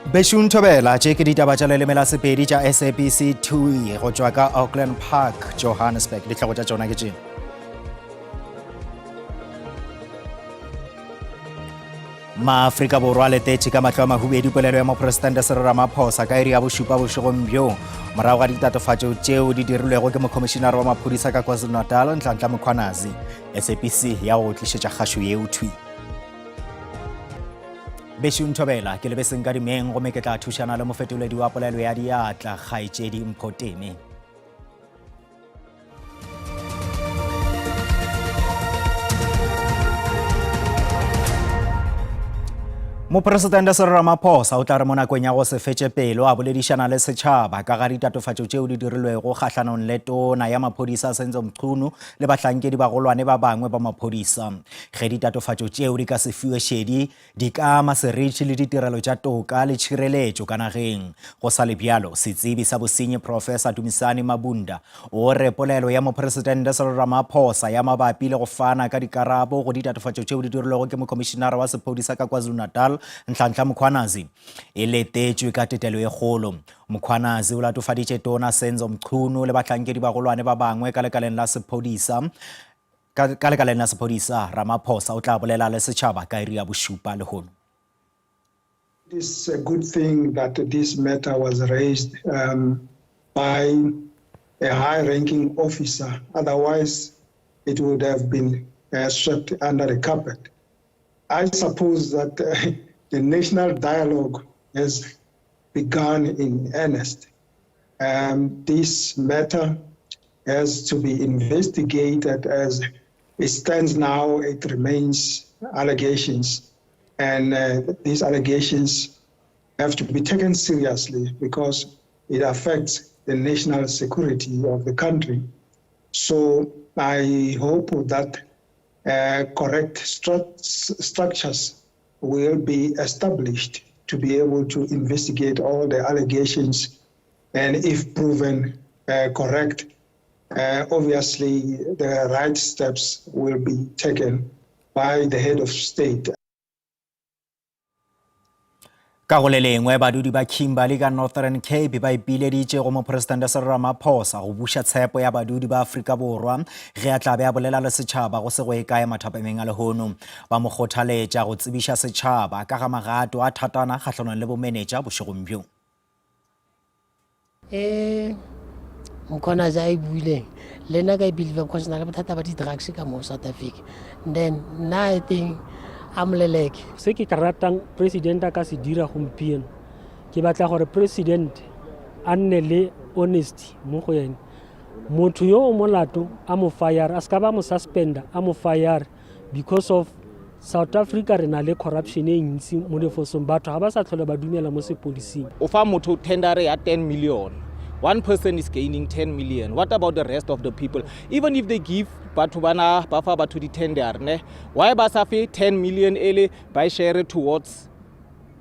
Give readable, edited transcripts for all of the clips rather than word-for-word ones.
Beshun Thobela tše ke ditaba tša lelemela Sepedi tša SABC 2 go tšwa ka Auckland Park, Johannesburg. Ditlhogo tša tšona ke tšena. Maafrika Borwa letetše ka mahlo a mahubedi polelo ya mopresidente Cyril Ramaphosa ka iri ya bošupa bošegong bjo morago ga ditatofatšo tšeo di dirilwego ke mokhomišinare wa maphodisa ka KwaZulu-Natal Nhlanhla Mkhwanazi. SABC ya go tlišetša kgašo yeo thwi. Beshun Thobela ke lebeseng ka dimeng gomme ke tla thušana le mofetoledi wa polelo ya diatla Kgaetšedi Mphoteni. Mopresidente Cyril Ramaphosa o tla re mo nakong ya go se fetše pelo a boledišana le setšhaba ka ga ditatofatšo tšeo di dirilwego kgahlanong le tona ya maphodisa Senzo Mchunu le bahlankedi bagolwane ba bangwe ba maphodisa. Ge ditatofatšo tšeo di ka se fiwe šedi di ka ama seriti le ditirelo tša toka le tšhireletšo ka nageng. Go sa le bjalo, setsebi sa bosenyi Professor Dumisani Mabunda o re polelo ya mopresidente Cyril Ramaphosa ya mabapi le go fana ka dikarabo go ditatofatšo tšeo di dirilwego ke mokhomišinare wa sephodisa ka KwaZulu-Natal Nhlanhla Mkhwanazi e letetšwe ka tetelo e kgolo. Mkhwanazi o latofaditše tona Senzo Mchunu le bahlankedi bagolwane ba bangwe ka lekaleng la sephodisa. Ramaphosa o tla bolela le setšhaba ka iri ya bošupa lehono. It is a good thing that this matter was raised by a high-ranking officer. Otherwise, it would have been swept under the carpet. I suppose that the national dialogue has begun in earnest. This matter has to be investigated. As it stands now, it remains allegations. And these allegations have to be taken seriously because it affects the national security of the country. So I hope that correct structures will be established to be able to investigate all the allegations, and if proven correct, obviously the right steps will be taken by the head of state. Ka go le lengwe badudi ba Kimberley ka Northern Cape ba ipileditše go mopresidente Cyril Ramaphosa go buša tshepo ya badudi ba Afrika Borwa ge a tla be a bolela le setšhaba go se go ekae mathapameng a lehono. Ba mo kgothaletša go tsebiša setšhaba ka ga magato a thatana kgahlanong le bomenetša bošegong bjo. Mkhwanazi a e buileng le nna ka e believe because na le bothata ba di-drugs ka mo South Africa. Then now I think amleleke se ke ka ratang president a ka se dira gompieno ke batla gore president a nne le honesty mo go yena. Motho yo o molato a mo fire a ska ba mo suspenda a mo fire because of South Africa re na le corruption e ntsi mo lefosong batho ga ba sa tlhole ba dumela mo sepolising. O fa motho tendere ya 10 million. One person is gaining 10 million. What about the rest of the people? Even if they give batho bana ba fa batho di tender ne, why ba sa fe 10 million ele by share towards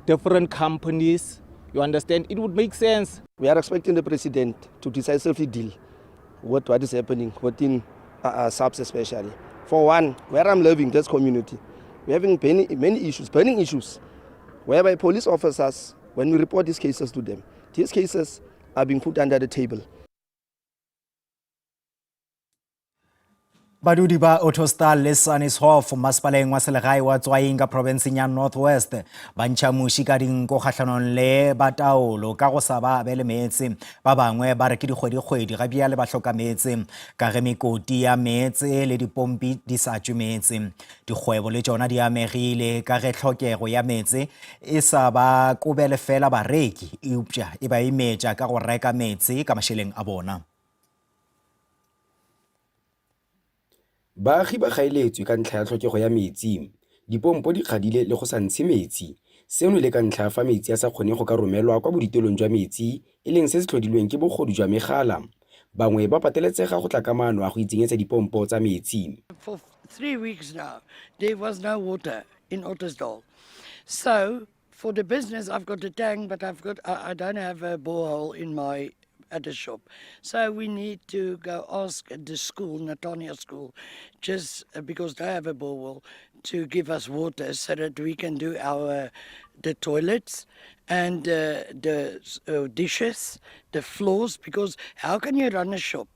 different companies? You understand? It would make sense. We are expecting the president to decisively deal with what is happening within SABS especially. For one, where I'm living, this community, we're having many issues, burning issues, whereby police officers, when we report these cases to them, these cases are being put under the table. Badudi ba Ottosdal le Sannieshof masepaleng wa selegae wa Tswaing ka provinceng ya North West ba ntšha muši ka dinko kgahlanong le bataolo ka go sa ba be le meetse. Ba bangwe ba re ke dikgwedi ga bjale ba hloka meetse ka ge mekoti ya meetse le dipompi di sa tšwe meetse. Dikgwebo le tšona di amegile ka ge tlhokego ya meetse e sa ba kobele fela bareki eupša e ba imetša ka go reka meetse ka mašeleng a bona. Baagi ba gaeletswe ka ntlha ya tlhokego ya metsi, dipompo di kgadile le go sa ntshe metsi. Seno le ka ntlha fa metsi a sa kgone go ka romelwa kwa boditelong jwa metsi e leng se se tlhodilweng ke bogodu jwa megala. Bangwe ba pateletsega go tla ka maano a go itsenyetsa dipompo tsa metsi. For 3 weeks now, there was no water in Ottosdal. So for the business, I've got a tank, but I don't have a borehole in my at the shop. So we need to go ask the school, Natania School, just because they have a borehole, to give us water so that we can do the toilets and the dishes, the floors, because how can you run a shop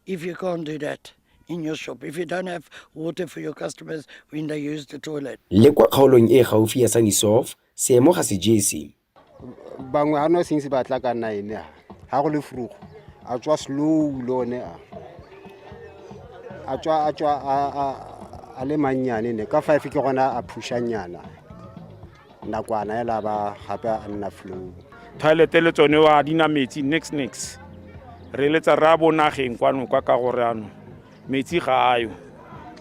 if you can't do that in your shop, if you don't have water for your customers when they use the toilet? Le kwa kgaolong e gaufi ya Sunnysoft, seemo ga se jese. Bangwe ha no since ba tla ka 9 ha go le frugo a tswa slow lone a tswa a le manyane ne ka 5 ke gona a pushanyana nakwana ela ba gape a nna flow. Toilet le tsone wa dina metsi next re letsa ra bonageng kwano kwa ka gore ano metsi ga ayo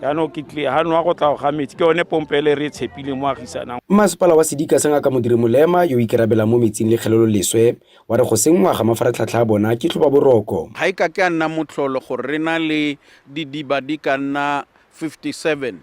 yano ke tle ha no go tla ga metsi ke one pompele re tshepile mo agisana. Masepala wa Sedika senga ka modiri molema yo ikerabela mo metsing le kgelelo leswe wa re go sengwa ga mafaratlhatlha bona ke tlhoba boroko. Ha ika ke nna motlholo gore re na le didiba di ka nna 57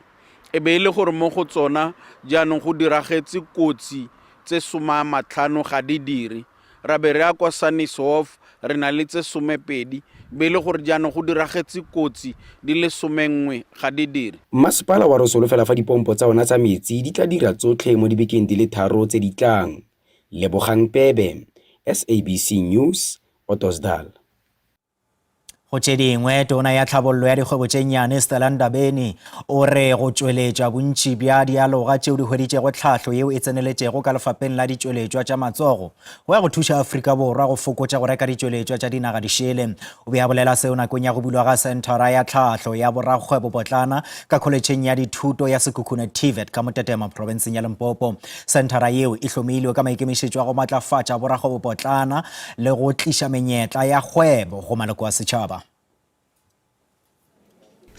e be ile gore mo go tsona jaanong go diragetse kotsi tse 50 ga di dire ra be re a kwa Sunnysoft re na le tse 12 be ile gore jaanong go diragetse kotsi di le 11 ga di dire. Masepala wa re solofela fa dipompo tsa ona tsa metsi di tla dira tsotlhe mo dibekeng di le 3 tse di tlang. Lebogang Pebe, SABC News, Ottosdal. Go tse dingwe tona ya tlhabollo ya dikgwebo tše nnyane Stella Ndabeni o re go tšweletša bontši bja dialoga tšeo di hweditšego tlhahlo yeo e tseneletšego ka lefapeng la ditšweletšwa tša matsogo go ya go thuša Afrika Borwa go fokotša go reka ditšweletšwa tša dinaga di šele. O be a bolela seo nakong ya go bulwa ga senthara ya tlhahlo ya borakgwebo potlana ka kholetšheng ya dithuto ya Sekhukhune TVET ka Motetema provinseng ya Limpopo. Senthara yeo e hlomilwe ka maikemišetšo a go matlafatša borakgwebo potlana le go tliša menyetla ya kgwebo go maloko a setšhaba.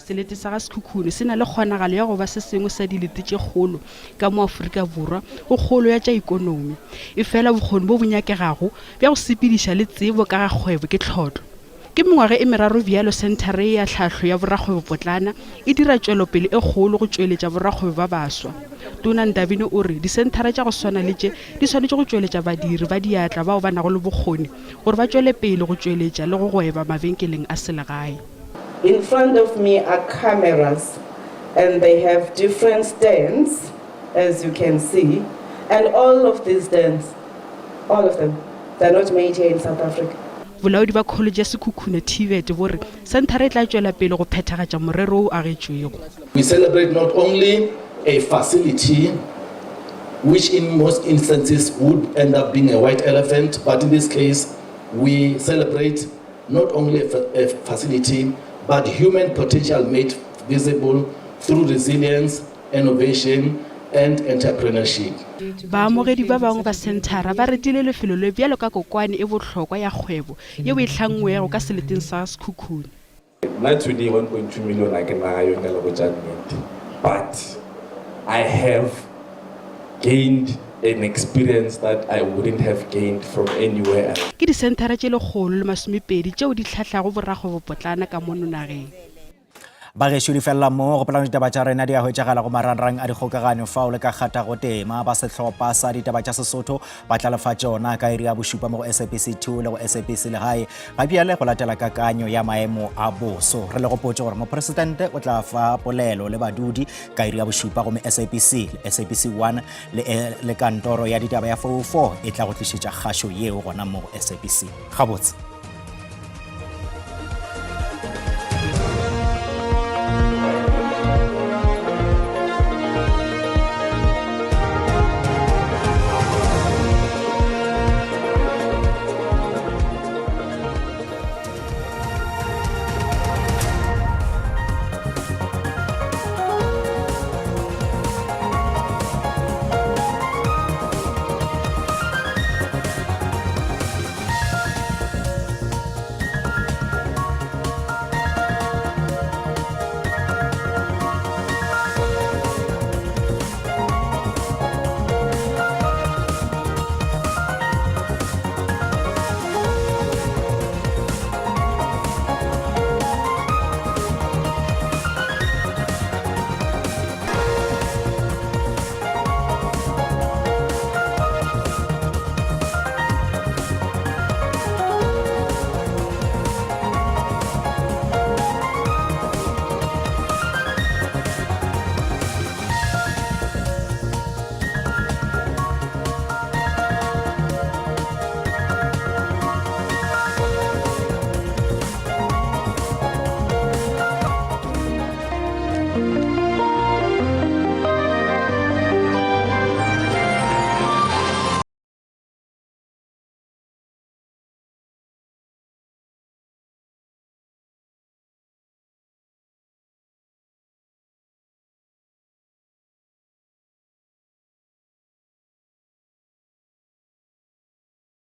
Selete sa Sekhukhune se na le kgonagalo ya go ba se sengwe sa dilete tše kgolo ka mo Afrika Borwa go kgolo ya tša ikonomi e fela bokgoni bo bonyakegago bja go sepediša le tsebo ka ga kgwebo ke tlhotlo. Ke mengwaga e meraro bjalo senthara ya tlhahlo ya borakgwebo potlana e dira tšwelopele e kgolo go tšweletša borakgwebo ba baswa. Tona Ndabeni o re disenthara tša go swana le tše di swanetše go tšweletša badiri ba diatla bao ba nago le bokgoni gore ba tšwele pele go tšweletša le go gweba mabenkeleng a selegae. In front of me are cameras and they have different stands, as you can see, and all of these stands, all of them, they're not made here in South Africa. Bolaodi ba college ya Sekhukhune TVET bo re senthara e tla tšwela pele go phethagatša morero o agetšwego. We celebrate not only a facility which in most instances would end up being a white elephant, but in this case we celebrate not only a facility but human potential made visible through resilience, innovation, and entrepreneurship. Baamogedi ba bangwe ba senthara ba retile lefelo le bjalo ka kokwane e bohlokwa ya kgwebo yeo e hlangwego ka seleteng sa Sekhukhune. Nna today 1.2 million I can buy yona le go judgment, but I have gained an experience that I wouldn't have gained from anywhere else. Ke di senthara tše lekgolo le 20 tšeo di tlhahlago borakgwebo potlana ka mo nageng. Ba ge šo di fella mo go plana ditaba tša rena di a hwetšagala go marangrang a dikgokaganyo fao le ka kgathago tema ba sehlopha sa ditaba tša Sesotho ba tlalafa tšona ka iri ya bošupa mo go SABC 2 le go SABC legae ga bjale go latela kakanyo ya maemo a boso re le gopotše gore mopresidente o tla fa polelo le badudi ka iri ya bošupa go SABC SABC 1 le kantoro ya ditaba ya 404 e tla go tlišetša kgašo yeo gona mo SABC gabotse.